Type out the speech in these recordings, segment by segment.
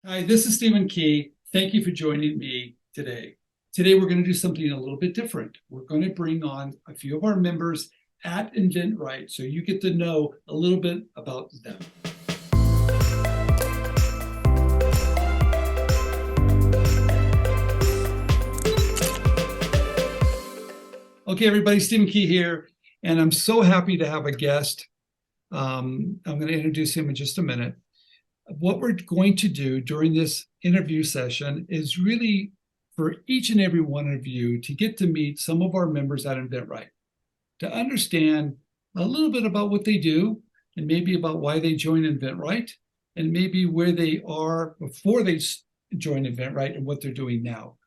Hi, this is Stephen Key. Thank you for joining me today. Today, we're going to do something a little bit different. We're going to bring on a few of our members at inventRight so you get to know a little bit about them. Okay, everybody, Stephen Key here, and I'm so happy to have a guest. I'm going to introduce him in just a minute. What we're going to do during this interview session is really for each and every one of you to get to meet some of our members at inventRight, to understand a little bit about what they do and maybe about why they joined inventRight and maybe where they are before they joined inventRight and what they're doing now.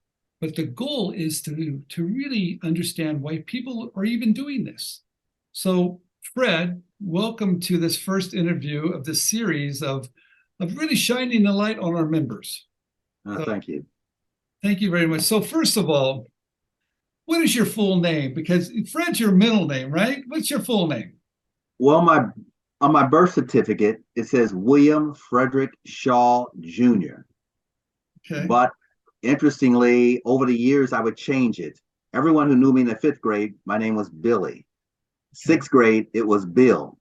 But the goal is to really understand why people are even doing this. So, Fred, welcome to this first interview of this series of really shining the light on our members. Thank you. Thank you very much. So first of all, what is your full name? Because Fred's your middle name, right? What's your full name? Well, my on my birth certificate, it says William Frederick Shaw Jr. Okay. But interestingly, over the years, I would change it. Everyone who knew me in the fifth grade, my name was Billy. Okay. Sixth grade, it was Bill.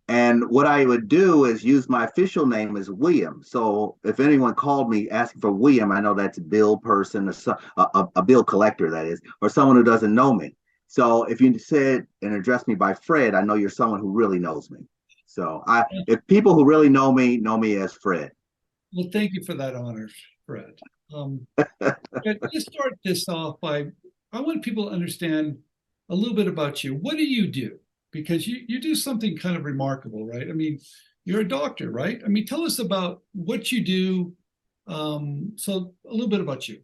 And what I would do is use my official name as William. So if anyone called me asking for William, I know that's a bill person or a bill collector, that is, or someone who doesn't know me. So if you said and addressed me by Fred, I know you're someone who really knows me. So if people who really know me as Fred. Well, thank you for that honor, Fred. But let's start this off by, I want people to understand a little bit about you. What do you do? Because you do something kind of remarkable, right? I mean, you're a doctor, right? I mean, tell us about what you do. So a little bit about you.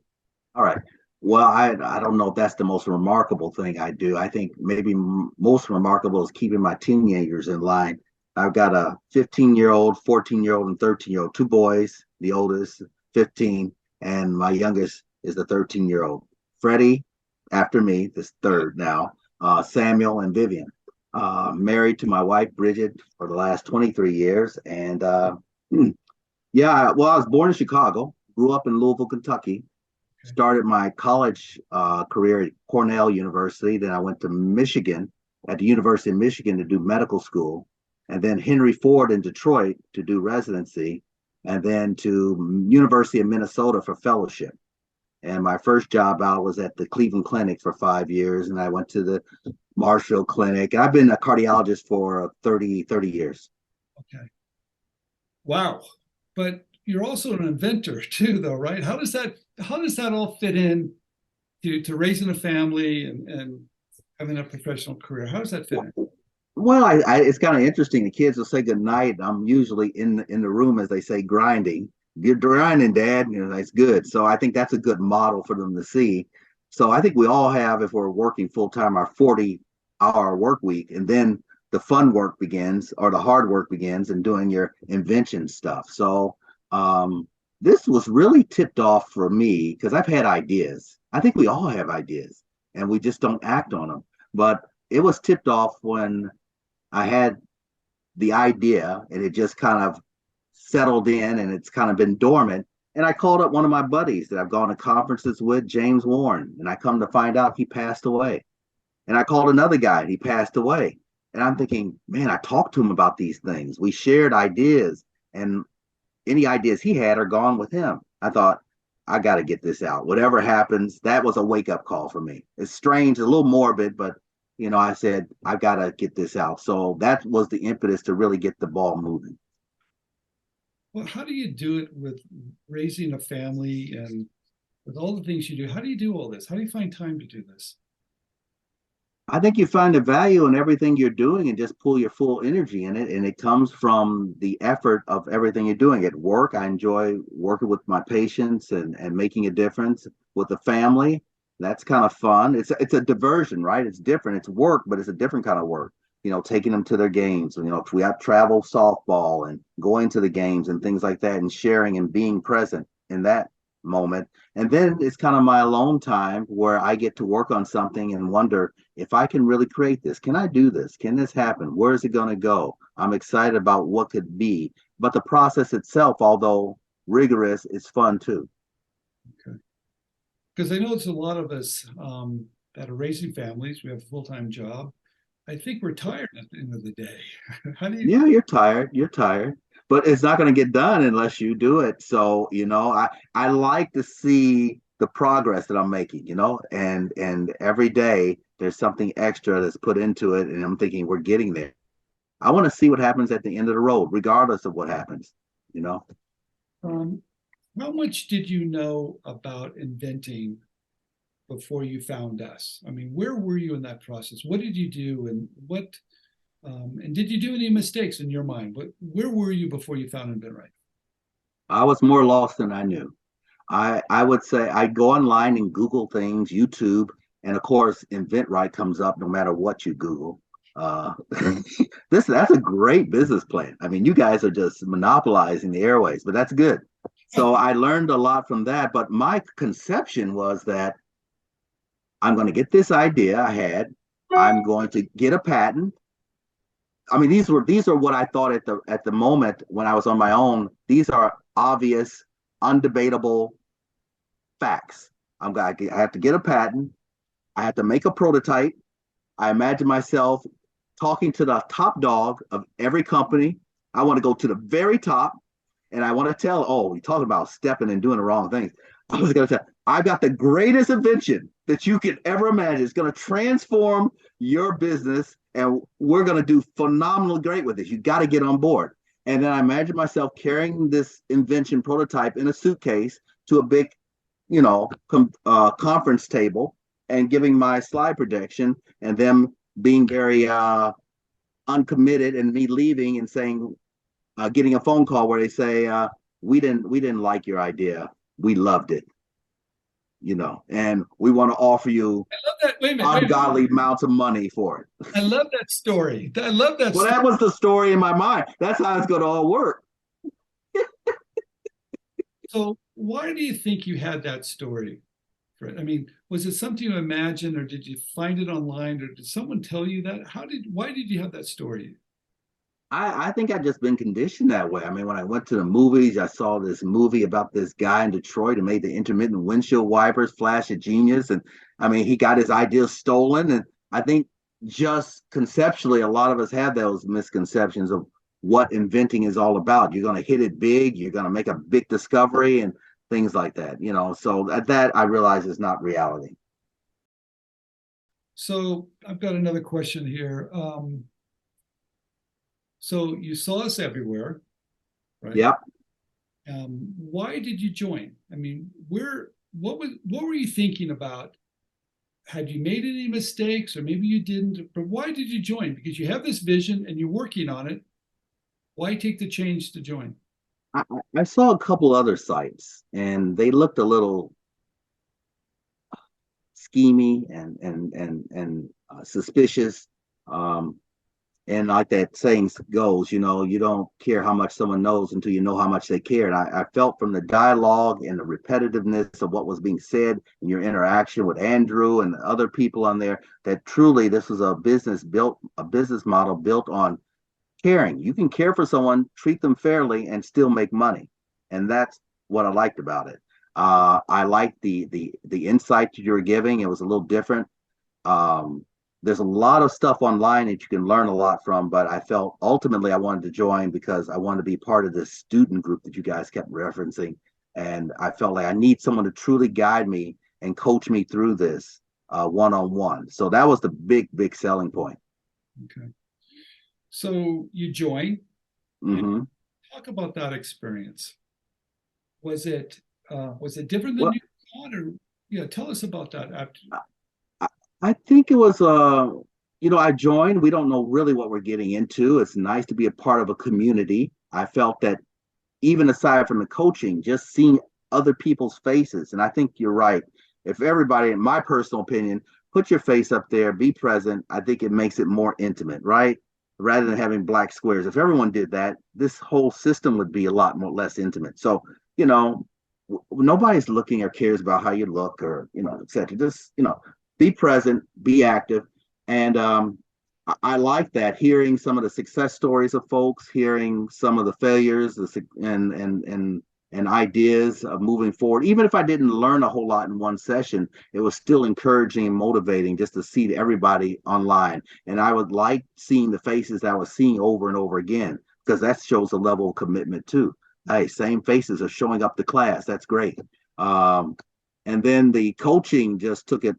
All right. Well, I don't know if that's the most remarkable thing I do. I think maybe most remarkable is keeping my teenagers in line. I've got a 15-year-old, 14-year-old, and 13-year-old, two boys, the oldest, 15, and my youngest is the 13-year-old. Freddie, after me, this third now, Samuel and Vivian. Married to my wife, Bridget, for the last 23 years. And yeah, well, I was born in Chicago, grew up in Louisville, Kentucky, started my college career at Cornell University. Then I went to Michigan, at the University of Michigan, to do medical school, and then Henry Ford in Detroit to do residency, and then to University of Minnesota for fellowship. And my first job out was at the Cleveland Clinic for 5 years, and I went to the Marshall Clinic. I've been a cardiologist for 30 years. Okay. Wow. But you're also an inventor too, though, right? How does that all fit in to raising a family and having a professional career? How does that fit in? Well, it's kind of interesting. The kids will say good night. I'm usually in the room, as they say, grinding. You're grinding, Dad. You know, that's good. So I think that's a good model for them to see. So I think we all have, if we're working full time, our 40-hour work week, and then the fun work begins, or the hard work begins, and doing your invention stuff. So this was really tipped off for me because I've had ideas. I think we all have ideas, and we just don't act on them. But it was tipped off when I had the idea, and it just kind of settled in, and it's kind of been dormant. And I called up one of my buddies that I've gone to conferences with, James Warren, and I come to find out he passed away. And I called another guy, and he passed away. And I'm thinking, man, I talked to him about these things. We shared ideas, and any ideas he had are gone with him. I thought, I got to get this out. Whatever happens, that was a wake up call for me. It's strange, a little morbid, but I said, I got to get this out. So that was the impetus to really get the ball moving. Well, how do you do it with raising a family and with all the things you do? How do you do all this? How do you find time to do this? I think you find the value in everything you're doing and just pull your full energy in it. And it comes from the effort of everything you're doing. At work, I enjoy working with my patients and making a difference. With the family, that's kind of fun. It's a diversion, right? It's different. It's work, but it's a different kind of work. Taking them to their games. We have travel softball and going to the games and things like that, and sharing and being present in that moment. And then it's kind of my alone time where I get to work on something and wonder if I can really create this. Can I do this? Can this happen? Where is it going to go? I'm excited about what could be. But the process itself, although rigorous, it's fun too. Okay. Because I know it's a lot of us that are raising families. We have a full-time job. I think we're tired at the end of the day. How do you? Yeah, you're tired, but it's not going to get done unless you do it. So, I like to see the progress that I'm making, and every day there's something extra that's put into it, and I'm thinking we're getting there. I want to see what happens at the end of the road, regardless of what happens, you know. Um, how much did you know about inventing before you found us? I mean, where were you in that process? What did you do, and and did you do any mistakes in your mind? Where were you before you found inventRight? I was more lost than I knew. I would say I go online and Google things, YouTube, and of course, inventRight comes up no matter what you Google. Uh, that's a great business plan. I mean, you guys are just monopolizing the airways, but that's good. So I learned a lot from that. But my conception was that I'm going to get this idea I had. I'm going to get a patent. I mean, these are what I thought at the moment when I was on my own. These are obvious, undebatable facts. I have to get a patent. I have to make a prototype. I imagine myself talking to the top dog of every company. I want to go to the very top, and I want to tell, oh, we talking about stepping and doing the wrong things. I was going to tell, I've got the greatest invention that you could ever imagine. It's going to transform your business, and we're going to do phenomenally great with this. You got to get on board. And then I imagine myself carrying this invention prototype in a suitcase to a big, conference table and giving my slide projection, and them being very uncommitted, and me leaving and saying, getting a phone call where they say, we didn't like your idea, we loved it, and we want to offer you I love that. Wait a minute. ungodly amounts of money for it. I love that story. I love that Well, story. that was the story in my mind. That's how it's going to all work. So why do you think you had that story, Fred? I mean, was it something you imagined, or did you find it online, or did someone tell you that? Why did you have that story? I think I've just been conditioned that way. I mean, when I went to the movies, I saw this movie about this guy in Detroit who made the intermittent windshield wipers, flash of genius. And I mean, he got his ideas stolen. And I think just conceptually, a lot of us have those misconceptions of what inventing is all about. You're going to hit it big, you're going to make a big discovery and things like that. So that I realize is not reality. So I've got another question here. So you saw us everywhere, right? Yep. Why did you join? I mean, what were you thinking about? Had you made any mistakes, or maybe you didn't? But why did you join? Because you have this vision and you're working on it. Why take the change to join? I, I saw a couple other sites and they looked a little schemy and suspicious. Um, and like that saying goes, you don't care how much someone knows until you know how much they care. And I felt from the dialogue and the repetitiveness of what was being said in your interaction with Andrew and the other people on there that truly this was a business model built on caring. You can care for someone, treat them fairly, and still make money. And that's what I liked about it. I liked the insight that you were giving. It was a little different. Um, there's a lot of stuff online that you can learn a lot from, but I felt ultimately I wanted to join because I wanted to be part of this student group that you guys kept referencing. And I felt like I need someone to truly guide me and coach me through this one-on-one. So that was the big selling point. Okay. So you join. Mm-hmm. Talk about that experience. Was it different than Well, you thought, or yeah? Tell us about that. After. I think it was, I joined. We don't know really what we're getting into. It's nice to be a part of a community. I felt that even aside from the coaching, just seeing other people's faces. And I think you're right. If everybody, in my personal opinion, put your face up there, be present, I think it makes it more intimate, right? Rather than having black squares. If everyone did that, this whole system would be a lot more less intimate. So, nobody's looking or cares about how you look or, et cetera. Just, be present, be active. And I like that, hearing some of the success stories of folks, hearing some of the failures, and and ideas of moving forward. Even if I didn't learn a whole lot in one session, it was still encouraging and motivating just to see everybody online. And I would like seeing the faces that I was seeing over and over again, because that shows a level of commitment too. Hey, same faces are showing up to class. That's great. Um, and then the coaching just took it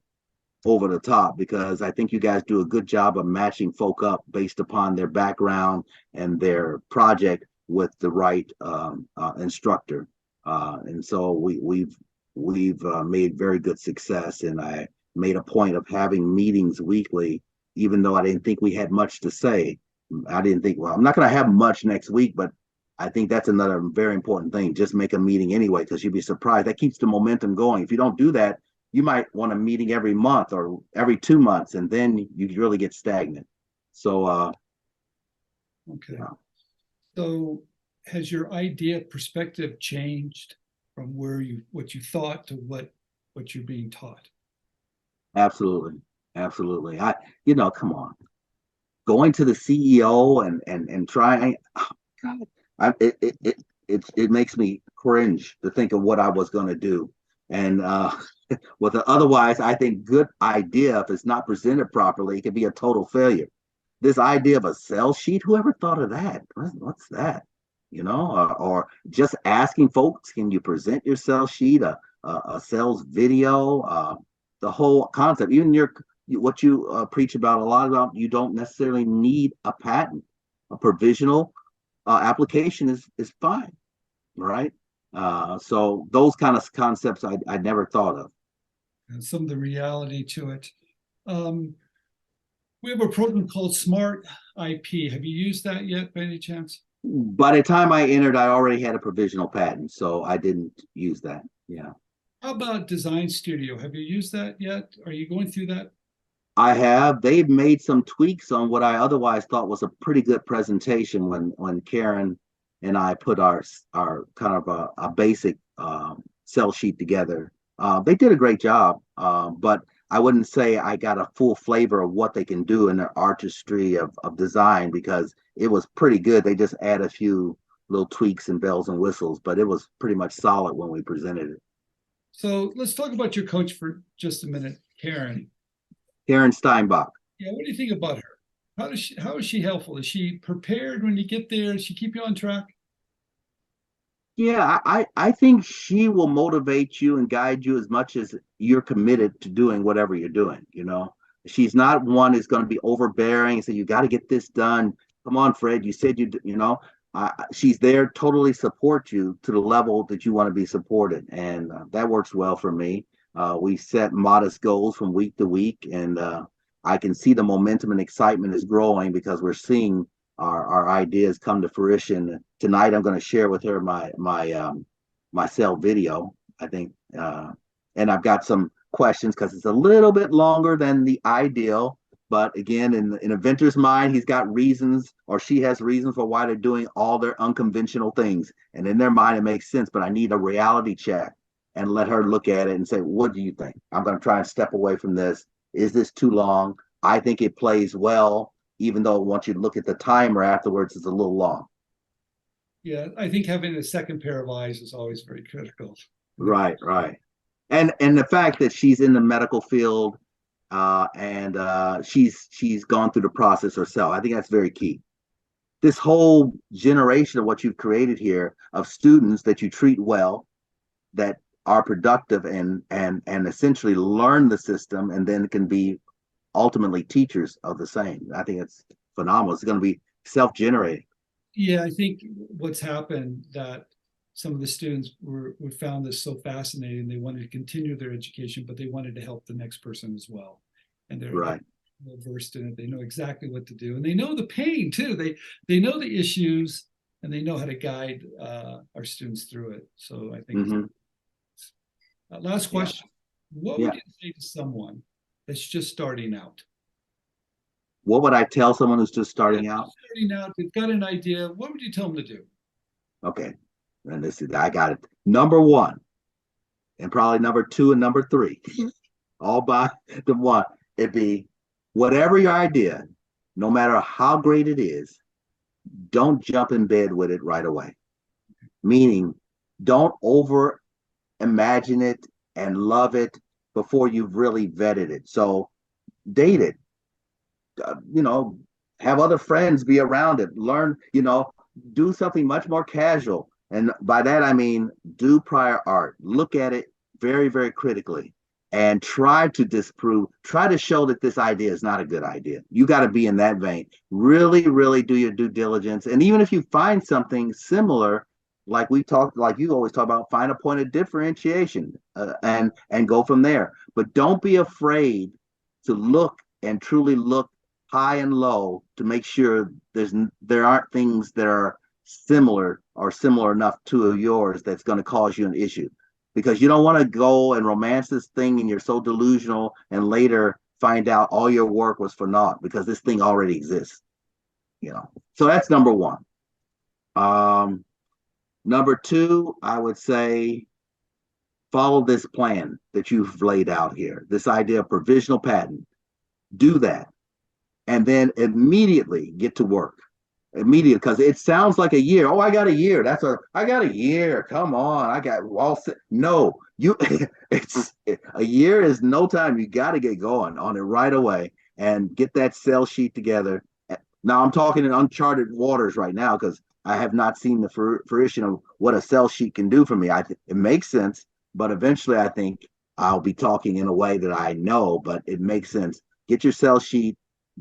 over the top, because I think you guys do a good job of matching folk up based upon their background and their project with the right instructor. And so we've made very good success. And I made a point of having meetings weekly, even though I didn't think we had much to say. I didn't think, well, I'm not going to have much next week, but I think that's another very important thing. Just make a meeting anyway, because you'd be surprised. That keeps the momentum going. If you don't do that, you might want a meeting every month or every 2 months, and then you really get stagnant. So, Okay. So has your idea perspective changed from what you thought to what you're being taught? absolutely, absolutely. Come on, going to the CEO and trying. Oh, God, it makes me cringe to think of what I was going to do. And with an otherwise, I think, good idea, if it's not presented properly, it can be a total failure. This idea of a sell sheet, whoever thought of that? What's that? Or just asking folks, can you present your sell sheet, a sales video, the whole concept, even what you preach about a lot about, you don't necessarily need a patent. A provisional application is fine, right? So those kind of concepts I never thought of. And some of the reality to it. Um, we have a program called Smart IP. Have you used that yet by any chance? By the time I entered, I already had a provisional patent, so I didn't use that. Yeah. How about Design Studio? Have you used that yet? Are you going through that? I have. They've made some tweaks on what I otherwise thought was a pretty good presentation when Karen and I put our kind of a basic sell sheet together. They did a great job, but I wouldn't say I got a full flavor of what they can do in their artistry of design, because it was pretty good. They just add a few little tweaks and bells and whistles, but it was pretty much solid when we presented it. So let's talk about your coach for just a minute, Karen. Karen Steinbach. Yeah, what do you think about her? How is she helpful? Is she prepared when you get there? Does she keep you on track? Yeah, I think she will motivate you and guide you as much as you're committed to doing whatever you're doing. She's not one who's going to be overbearing and say, you got to get this done. Come on, Fred, you said she's there totally support you to the level that you want to be supported. And that works well for me. We set modest goals from week to week, and I can see the momentum and excitement is growing, because we're seeing our ideas come to fruition. Tonight, I'm going to share with her my cell video, I think, and I've got some questions, because it's a little bit longer than the ideal. But again, in inventor's mind, he's got reasons, or she has reasons for why they're doing all their unconventional things. And in their mind, it makes sense. But I need a reality check and let her look at it and say, what do you think? I'm going to try and step away from this. Is this too long? I think it plays well, even though once you look at the timer afterwards, it's a little long. Yeah, I think having a second pair of eyes is always very critical. Right, right. And the fact that she's in the medical field, and she's gone through the process herself, I think that's very key. This whole generation of what you've created here of students that you treat well, that are productive and essentially learn the system, and then can be ultimately teachers of the same. I think it's phenomenal. It's going to be self-generating. Yeah, I think what's happened that some of the students were found this so fascinating. They wanted to continue their education, but they wanted to help the next person as well. And they're Right. well versed in it. They know exactly what to do, and they know the pain too. They know the issues, and they know how to guide our students through it. So I think. Mm-hmm. Last question: what Yeah. would you say to someone that's just starting out? What would I tell someone who's just starting out? Starting out, they've got an idea. What would you tell them to do? Okay. And I got it. Number one, and probably number two and number three, all by the one. It'd be, whatever your idea, no matter how great it is, don't jump in bed with it right away. Meaning, Don't over imagine it and love it before you've really vetted it. So date it, you know, have other friends be around it, learn, do something much more casual. And by that, I mean, do prior art, look at it very, very critically and try to disprove, try to show that this idea is not a good idea. You got to be in that vein. Really, really do your due diligence. And even if you find something similar, like you always talk about, find a point of differentiation and go from there. But don't be afraid to look and truly look high and low to make sure there aren't things that are similar or similar enough to yours that's going to cause you an issue, because you don't want to go and romance this thing and you're so delusional and later find out all your work was for naught because this thing already exists. So that's number one. Number two, I would say follow this plan that you've laid out here, this idea of provisional patent. Do that and then immediately get to work. Immediate, because it sounds like a year. Oh, I got a year. I got a year. Come on, I got all set. No, it's a year is no time. You got to get going on it right away and get that sell sheet together. Now I'm talking in uncharted waters right now because I have not seen the fruition of what a sell sheet can do for me. It makes sense, but eventually I think I'll be talking in a way that I know, but it makes sense. Get your sell sheet,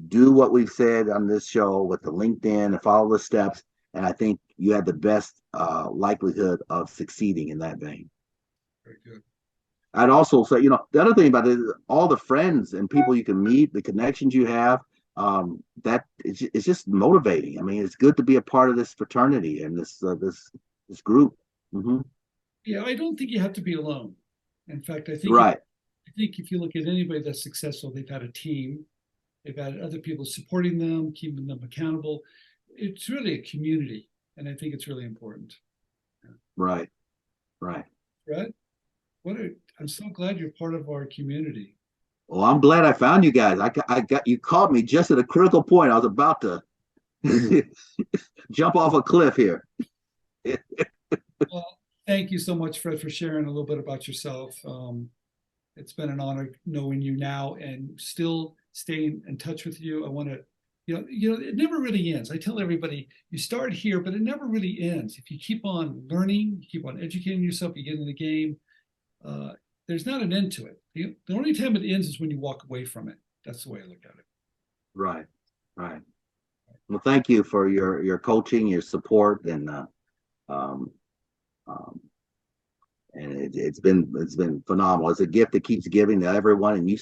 do what we've said on this show with the LinkedIn and follow the steps. And I think you have the best likelihood of succeeding in that vein. Very good. I'd also say, the other thing about it is all the friends and people you can meet, the connections you have, that it's just motivating. I mean, it's good to be a part of this fraternity and this group. Mm-hmm. Yeah, I don't think you have to be alone. In fact, Right. I think if you look at anybody that's successful, they've had a team. They've had other people supporting them, keeping them accountable. It's really a community, and I think it's really important. Right. Right. Right? I'm so glad you're part of our community. Well, I'm glad I found you guys. I got you caught me just at a critical point. I was about to jump off a cliff here. Well, thank you so much, Fred, for sharing a little bit about yourself. It's been an honor knowing you now and still staying in touch with you. I want to, it never really ends. I tell everybody, you start here, but it never really ends. If you keep on learning, you keep on educating yourself, you get in the game, there's not an end to it. The only time it ends is when you walk away from it. That's the way I look at it. Right. Right. Well, thank you for your coaching, your support, and um, um, it's been phenomenal. It's a gift that keeps giving to everyone, and you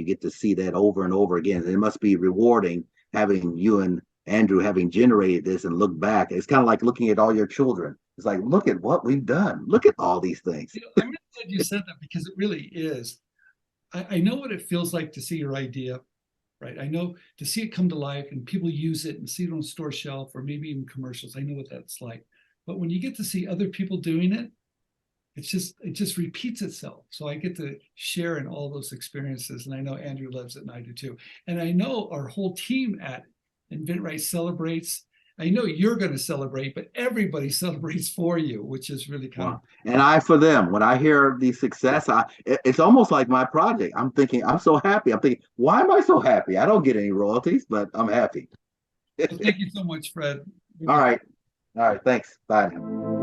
get to see that over and over again. And it must be rewarding having you and Andrew having generated this and look back. It's kind of like looking at all your children. It's like, look at what we've done. Look at all these things. I'm really glad you said that because it really is. I know what it feels like to see your idea, right? I know to see it come to life and people use it and see it on a store shelf or maybe even commercials. I know what that's like. But when you get to see other people doing it, it just repeats itself. So I get to share in all those experiences. And I know Andrew loves it and I do too. And I know our whole team at inventRight celebrates. I know you're going to celebrate, but everybody celebrates for you, which is really kind of. And I for them. When I hear the success, it's almost like my project. I'm thinking, I'm so happy. I'm thinking, why am I so happy? I don't get any royalties, but I'm happy. Well, thank you so much, Fred. All right. All right. Thanks. Bye now.